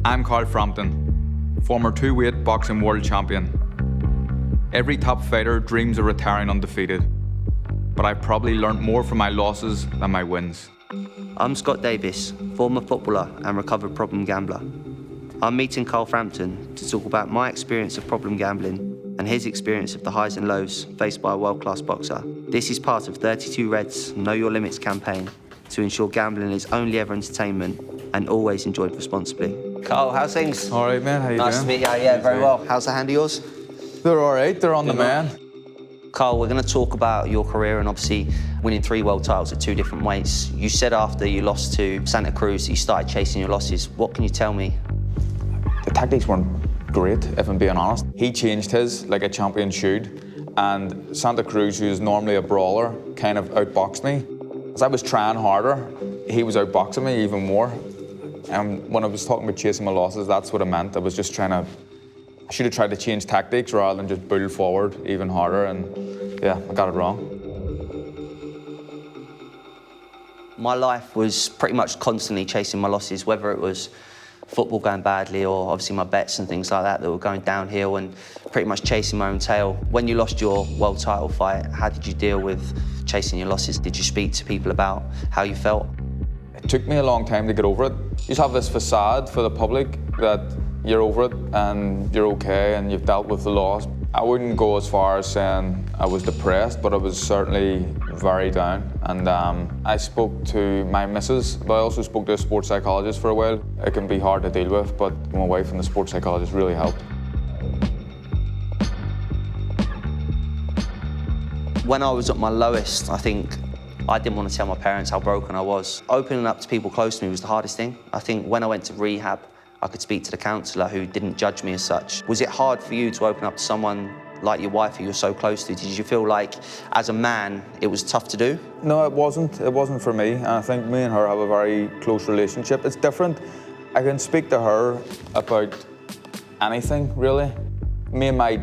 I'm Frampton, former two-weight boxing world champion. Every top fighter dreams of retiring undefeated, but I've probably learnt more from my losses than my wins. I'm Scott Davis, former footballer and recovered problem gambler. I'm meeting Frampton to talk about my experience of problem gambling and his experience of the highs and lows faced by a world-class boxer. This is part of 32 Red's Know Your Limits campaign to ensure gambling is only ever entertainment and always enjoyed responsibly. Carl, how's things? All right, man, how you doing? Nice to meet you. Yeah, very well. How's the hand of yours? They're all right, they're on the man. Carl, we're going to talk about your career and obviously winning 3 world titles at 2 different weights. You said after you lost to Santa Cruz that you started chasing your losses. What can you tell me? The tactics weren't great, if I'm being honest. He changed his like a champion should, and Santa Cruz, who's normally a brawler, kind of outboxed me. As I was trying harder, he was outboxing me even more. And when I was talking about chasing my losses, that's what I meant. I was just trying to, I should have tried to change tactics rather than just build forward even harder, and yeah, I got it wrong. My life was pretty much constantly chasing my losses, whether it was football going badly or obviously my bets and things like that were going downhill, and pretty much chasing my own tail. When you lost your world title fight, how did you deal with chasing your losses? Did you speak to people about how you felt? It took me a long time to get over it. You just have this facade for the public that you're over it and you're okay and you've dealt with the loss. I wouldn't go as far as saying I was depressed, but I was certainly very down. And I spoke to my missus, but I also spoke to a sports psychologist for a while. It can be hard to deal with, but my wife and the sports psychologist really helped. When I was at my lowest, I think I didn't want to tell my parents how broken I was. Opening up to people close to me was the hardest thing. I think when I went to rehab, I could speak to the counsellor who didn't judge me as such. Was it hard for you to open up to someone like your wife who you're so close to? Did you feel like, as a man, it was tough to do? No, it wasn't. It wasn't for me. And I think me and her have a very close relationship. It's different. I can speak to her about anything, really. Me and my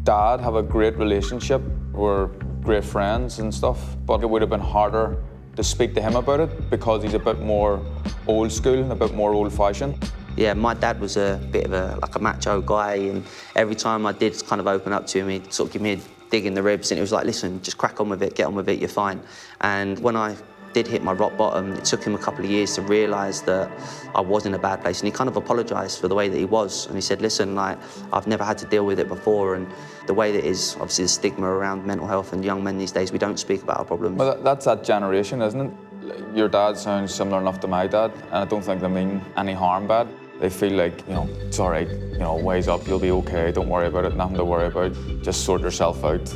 dad have a great relationship. We're great friends and stuff, but it would have been harder to speak to him about it because he's a bit more old school, a bit more old-fashioned. Yeah, my dad was a bit of a macho guy, and every time I did kind of open up to him, he'd sort of give me a dig in the ribs, and it was like, listen, just crack on with it, get on with it, you're fine. And when I did hit my rock bottom, it took him a couple of years to realise that I was in a bad place, and he kind of apologised for the way that he was, and he said, listen, like, I've never had to deal with it before, and the way that is, obviously the stigma around mental health and young men these days, we don't speak about our problems. Well, that's that generation, isn't it? Your dad sounds similar enough to my dad, and I don't think they mean any harm bad. They feel like, you know, it's all right, you know, wise up, you'll be okay, don't worry about it, nothing to worry about, just sort yourself out.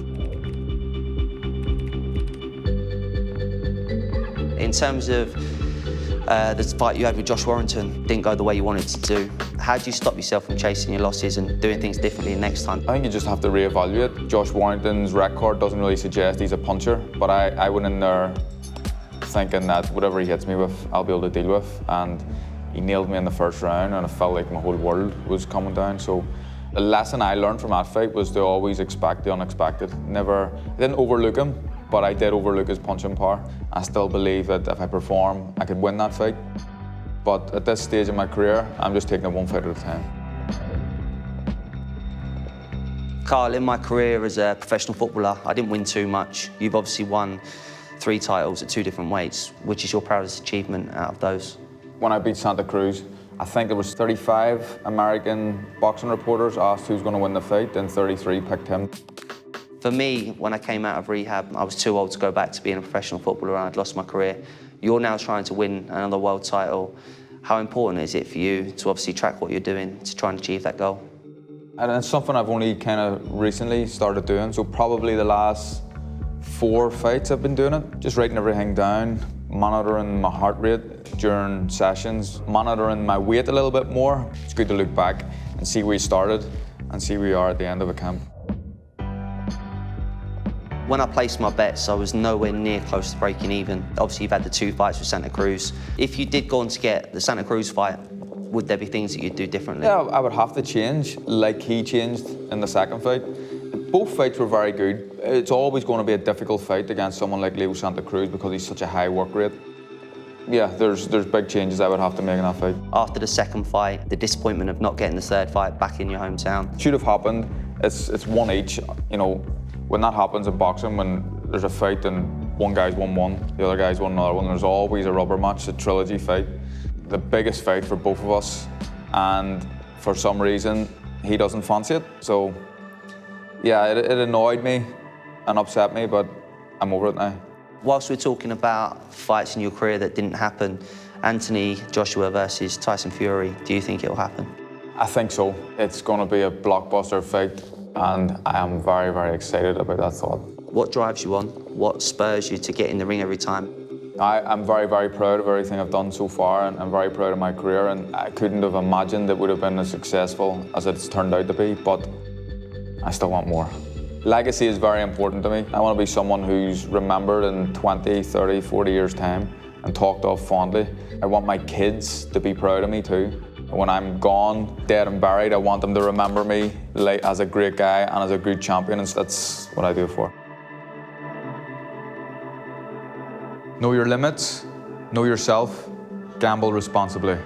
In terms of the fight you had with Josh Warrington, didn't go the way you wanted to do. How do you stop yourself from chasing your losses and doing things differently next time? I think you just have to reevaluate. Josh Warrington's record doesn't really suggest he's a puncher, but I went in there thinking that whatever he hits me with, I'll be able to deal with. And he nailed me in the first round, and I felt like my whole world was coming down. So the lesson I learned from that fight was to always expect the unexpected. I didn't overlook him, but I did overlook his punching power. I still believe that if I perform, I could win that fight. But at this stage in my career, I'm just taking it one fight at a time. Carl, in my career as a professional footballer, I didn't win too much. You've obviously won 3 titles at 2 different weights. Which is your proudest achievement out of those? When I beat Santa Cruz, I think there was 35 American boxing reporters asked who's going to win the fight, and 33 picked him. For me, when I came out of rehab, I was too old to go back to being a professional footballer, and I'd lost my career. You're now trying to win another world title. How important is it for you to obviously track what you're doing to try and achieve that goal? And it's something I've only kind of recently started doing, so probably the last 4 fights I've been doing it. Just writing everything down, monitoring my heart rate during sessions, monitoring my weight a little bit more. It's good to look back and see where you started and see where you are at the end of a camp. When I placed my bets, I was nowhere near close to breaking even. Obviously, you've had the 2 fights with Santa Cruz. If you did go on to get the Santa Cruz fight, would there be things that you'd do differently? Yeah, I would have to change, like he changed in the second fight. Both fights were very good. It's always going to be a difficult fight against someone like Leo Santa Cruz because he's such a high work rate. Yeah, there's big changes I would have to make in that fight. After the second fight, the disappointment of not getting the third fight back in your hometown. Should have happened. It's one each. You know, when that happens in boxing, when there's a fight and one guy's won one, the other guy's won another one, there's always a rubber match, a trilogy fight. The biggest fight for both of us, and for some reason, he doesn't fancy it. So, yeah, it annoyed me and upset me, but I'm over it now. Whilst we're talking about fights in your career that didn't happen, Anthony Joshua versus Tyson Fury, do you think it'll happen? I think so. It's going to be a blockbuster fight, and I am very, very excited about that thought. What drives you on? What spurs you to get in the ring every time? I'm very, very proud of everything I've done so far, and I'm very proud of my career, and I couldn't have imagined it would have been as successful as it's turned out to be, but I still want more. Legacy is very important to me. I want to be someone who's remembered in 20, 30, 40 years' time and talked of fondly. I want my kids to be proud of me too. When I'm gone, dead and buried, I want them to remember me as a great guy and as a good champion, and that's what I do it for. Know your limits, know yourself, gamble responsibly.